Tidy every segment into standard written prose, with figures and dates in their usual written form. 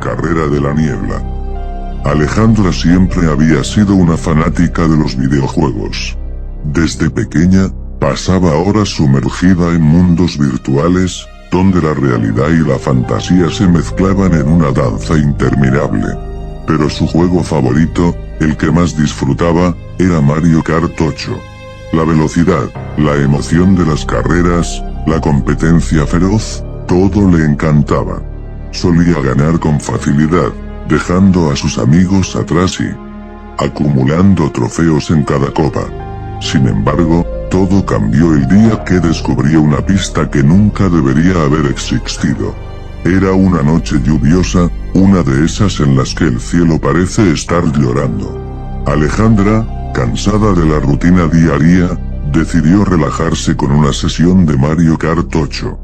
carrera de la niebla. Alejandra siempre había sido una fanática de los videojuegos. Desde pequeña, pasaba horas sumergida en mundos virtuales, donde la realidad y la fantasía se mezclaban en una danza interminable. Pero su juego favorito, el que más disfrutaba, era Mario Kart 8. La velocidad, la emoción de las carreras, la competencia feroz, todo le encantaba. Solía ganar con facilidad, dejando a sus amigos atrás y acumulando trofeos en cada copa. Sin embargo, todo cambió el día que descubrió una pista que nunca debería haber existido. Era una noche lluviosa, una de esas en las que el cielo parece estar llorando. Alejandra, cansada de la rutina diaria, decidió relajarse con una sesión de Mario Kart 8.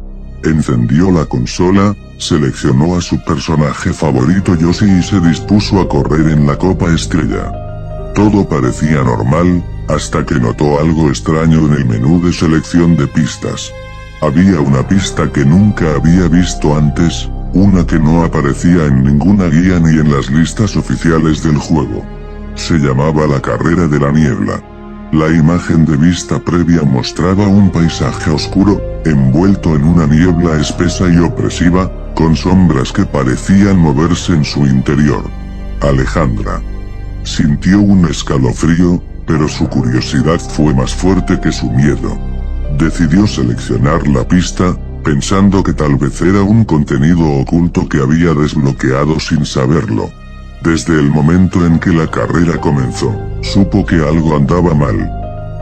Encendió la consola, seleccionó a su personaje favorito Yoshi y se dispuso a correr en la Copa Estrella. Todo parecía normal, hasta que notó algo extraño en el menú de selección de pistas. Había una pista que nunca había visto antes, una que no aparecía en ninguna guía ni en las listas oficiales del juego. Se llamaba la Carrera de la Niebla. La imagen de vista previa mostraba un paisaje oscuro, envuelto en una niebla espesa y opresiva, con sombras que parecían moverse en su interior. Alejandra sintió un escalofrío, pero su curiosidad fue más fuerte que su miedo. Decidió seleccionar la pista, pensando que tal vez era un contenido oculto que había desbloqueado sin saberlo. Desde el momento en que la carrera comenzó, supo que algo andaba mal.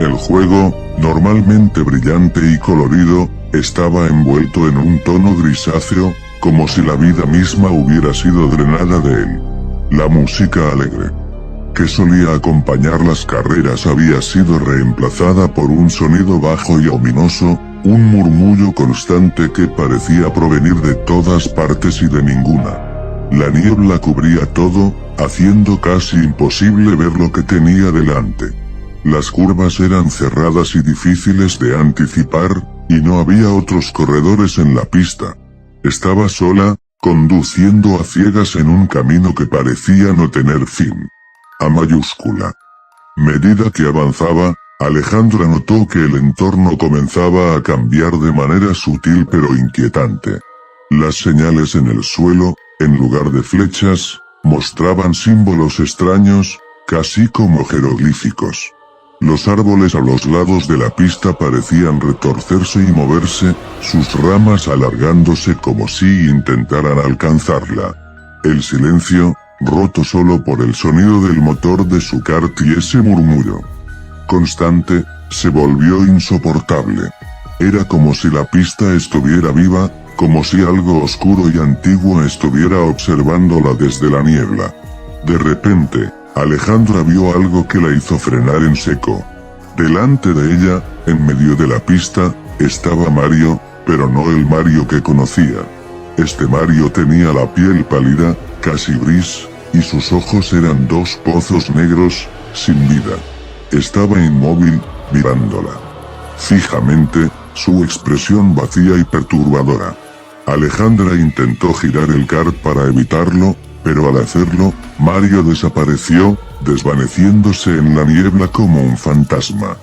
El juego, normalmente brillante y colorido, estaba envuelto en un tono grisáceo, como si la vida misma hubiera sido drenada de él. La música alegre que solía acompañar las carreras había sido reemplazada por un sonido bajo y ominoso, un murmullo constante que parecía provenir de todas partes y de ninguna. La niebla cubría todo, haciendo casi imposible ver lo que tenía delante. Las curvas eran cerradas y difíciles de anticipar, y no había otros corredores en la pista. Estaba sola, conduciendo a ciegas en un camino que parecía no tener fin. A mayúscula. Medida que avanzaba, Alejandra notó que el entorno comenzaba a cambiar de manera sutil pero inquietante. Las señales en el suelo, en lugar de flechas, mostraban símbolos extraños, casi como jeroglíficos. Los árboles a los lados de la pista parecían retorcerse y moverse, sus ramas alargándose como si intentaran alcanzarla. El silencio, roto solo por el sonido del motor de su kart y ese murmullo constante, se volvió insoportable. Era como si la pista estuviera viva, como si algo oscuro y antiguo estuviera observándola desde la niebla. De repente, Alejandra vio algo que la hizo frenar en seco. Delante de ella, en medio de la pista, estaba Mario, pero no el Mario que conocía. Este Mario tenía la piel pálida, casi gris, y sus ojos eran dos pozos negros, sin vida. Estaba inmóvil, mirándola fijamente, su expresión vacía y perturbadora. Alejandra intentó girar el kart para evitarlo, pero al hacerlo, Mario desapareció, desvaneciéndose en la niebla como un fantasma.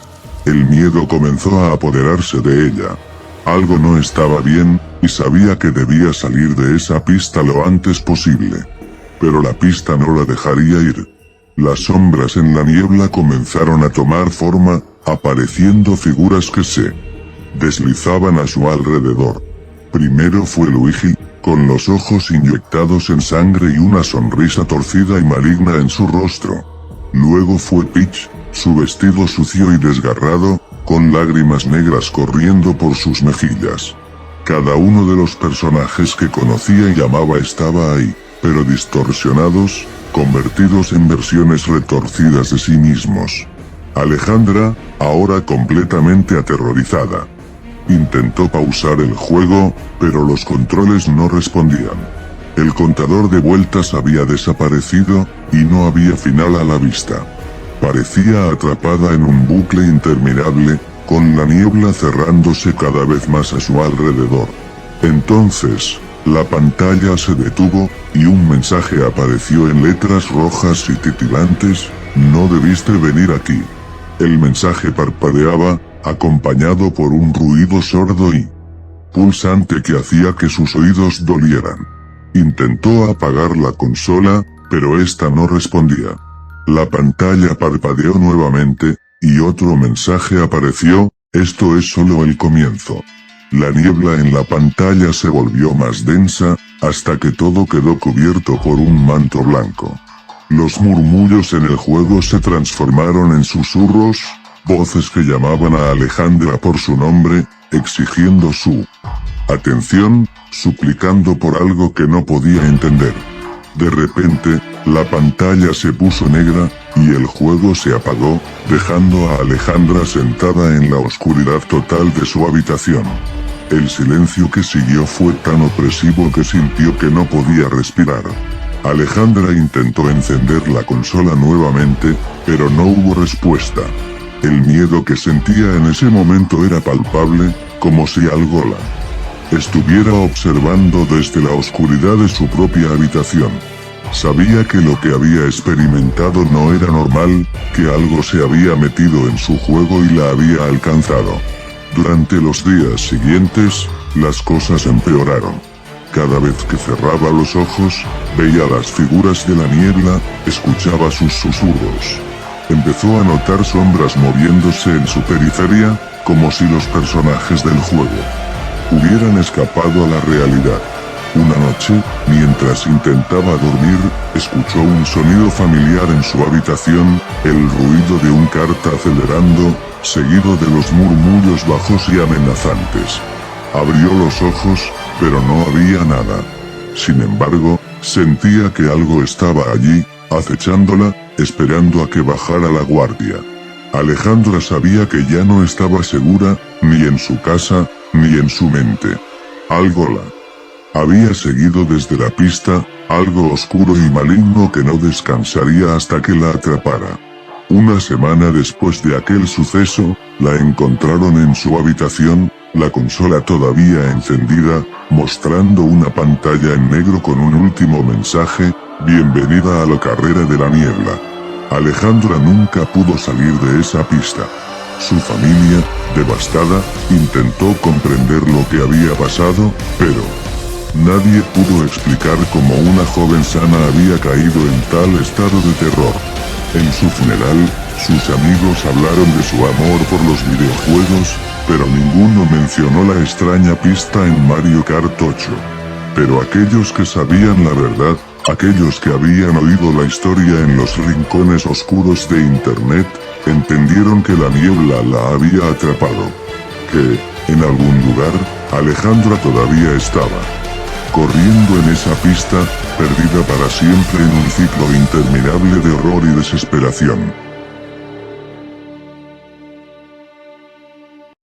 El miedo comenzó a apoderarse de ella. Algo no estaba bien, y sabía que debía salir de esa pista lo antes posible. Pero la pista no la dejaría ir. Las sombras en la niebla comenzaron a tomar forma, apareciendo figuras que se deslizaban a su alrededor. Primero fue Luigi, con los ojos inyectados en sangre y una sonrisa torcida y maligna en su rostro. Luego fue Peach, su vestido sucio y desgarrado, con lágrimas negras corriendo por sus mejillas. Cada uno de los personajes que conocía y amaba estaba ahí, pero distorsionados, convertidos en versiones retorcidas de sí mismos. Alejandra, ahora completamente aterrorizada, intentó pausar el juego, pero los controles no respondían. El contador de vueltas había desaparecido, y no había final a la vista. Parecía atrapada en un bucle interminable, con la niebla cerrándose cada vez más a su alrededor. Entonces, La pantalla se detuvo, y un mensaje apareció en letras rojas y titilantes: no debiste venir aquí. El mensaje parpadeaba, acompañado por un ruido sordo y pulsante que hacía que sus oídos dolieran. Intentó apagar la consola, pero esta no respondía. La pantalla parpadeó nuevamente, y otro mensaje apareció: esto es solo el comienzo. La niebla en la pantalla se volvió más densa, hasta que todo quedó cubierto por un manto blanco. Los murmullos en el juego se transformaron en susurros, voces que llamaban a Alejandra por su nombre, exigiendo su atención, suplicando por algo que no podía entender. De repente, la pantalla se puso negra, y el juego se apagó, dejando a Alejandra sentada en la oscuridad total de su habitación. El silencio que siguió fue tan opresivo que sintió que no podía respirar. Alejandra intentó encender la consola nuevamente, pero no hubo respuesta. El miedo que sentía en ese momento era palpable, como si algo la estuviera observando desde la oscuridad de su propia habitación. Sabía que lo que había experimentado no era normal, que algo se había metido en su juego y la había alcanzado. Durante los días siguientes, las cosas empeoraron. Cada vez que cerraba los ojos, veía las figuras de la niebla, escuchaba sus susurros. Empezó a notar sombras moviéndose en su periferia, como si los personajes del juego hubieran escapado a la realidad. Una noche, mientras intentaba dormir, escuchó un sonido familiar en su habitación, el ruido de un kart acelerando, seguido de los murmullos bajos y amenazantes. Abrió los ojos, pero no había nada. Sin embargo, sentía que algo estaba allí, acechándola, esperando a que bajara la guardia. Alejandra sabía que ya no estaba segura, ni en su casa, ni en su mente. Algo la había seguido desde la pista, algo oscuro y maligno que no descansaría hasta que la atrapara. Una semana después de aquel suceso, la encontraron en su habitación, la consola todavía encendida, mostrando una pantalla en negro con un último mensaje: bienvenida a la carrera de la niebla. Alejandra nunca pudo salir de esa pista. Su familia, devastada, intentó comprender lo que había pasado, pero nadie pudo explicar cómo una joven sana había caído en tal estado de terror. En su funeral, sus amigos hablaron de su amor por los videojuegos, pero ninguno mencionó la extraña pista en Mario Kart 8. Pero aquellos que sabían la verdad, aquellos que habían oído la historia en los rincones oscuros de internet, entendieron que la niebla la había atrapado. Que, en algún lugar, Alejandra todavía estaba corriendo en esa pista, perdida para siempre en un ciclo interminable de horror y desesperación.